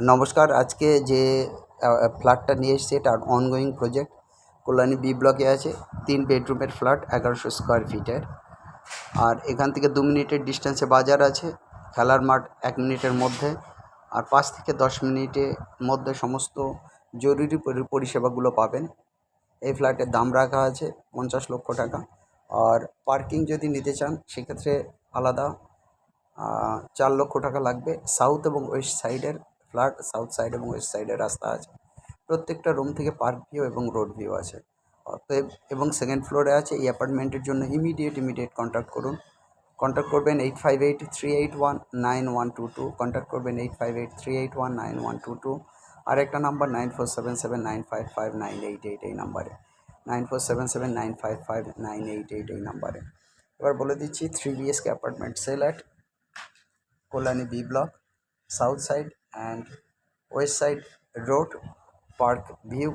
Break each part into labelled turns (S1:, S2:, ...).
S1: নমস্কার। আজকে যে ফ্ল্যাটটা নিয়ে এসেছি এটা অনগোয়িং প্রজেক্ট। কল্যাণী বি ব্লকে আছে। 3 বেডরুমের ফ্ল্যাট, 1100 স্কোয়ার ফিটের। আর এখান থেকে 2 মিনিটের ডিস্টেন্সে বাজার আছে, খেলার মাঠ 1 মিনিটের মধ্যে, আর 5 থেকে 10 মিনিটের মধ্যে সমস্ত জরুরি পরিষেবাগুলো পাবেন। এই ফ্ল্যাটের দাম রাখা আছে 50 লক্ষ টাকা। আর পার্কিং যদি নিতে চান সেক্ষেত্রে আলাদা 4 লক্ষ টাকা লাগবে। সাউথ এবং ওয়েস্ট সাইডের ফ্ল্যাট, সাউথ সাইড এবং ওয়েস্ট সাইডের রাস্তা আছে। প্রত্যেকটা রুম থেকে পার্ক ভিউ এবং রোড ভিউ আছে। অতএব এবং সেকেন্ড ফ্লোরে আছে। এই অ্যাপার্টমেন্টের জন্য ইমিডিয়েট কন্ট্যাক্ট করুন। কন্ট্যাক্ট করবেন 8583819122। কন্ট্যাক্ট করবেন 8583819122। আর একটা নাম্বার 9477955988, এই নাম্বারে 9477955988, এই নাম্বারে। এবার বলে দিচ্ছি 3 BHK apartment sale at Kolani B block, south side and west side road, park view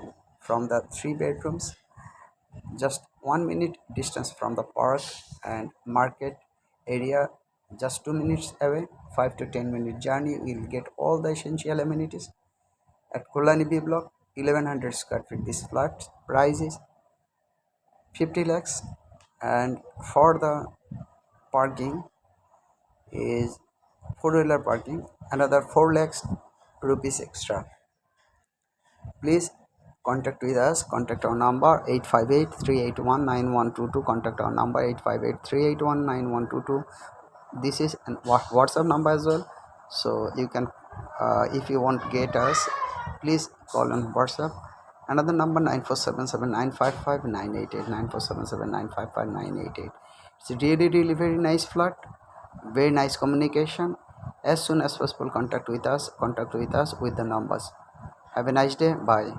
S1: from the 3 bedrooms, just 1 minute distance from the park and market area, just 2 minutes away. 5 to 10 minute journey, we'll get all the essential amenities at Kolani B block, 1100 square feet. This flat price is 50 lakhs, and for the parking is four-wheeler parking, another 4 lakhs rupees extra. Please contact with us. Contact our number 858-381-9122. Contact our number 858-381-9122. This is an WhatsApp number as well, so you can if you want to get us, please call on WhatsApp. Another number 9477955988, 9477955988. It's really very nice flat, very nice communication. As soon as possible contact with us with the numbers. Have a nice day. Bye.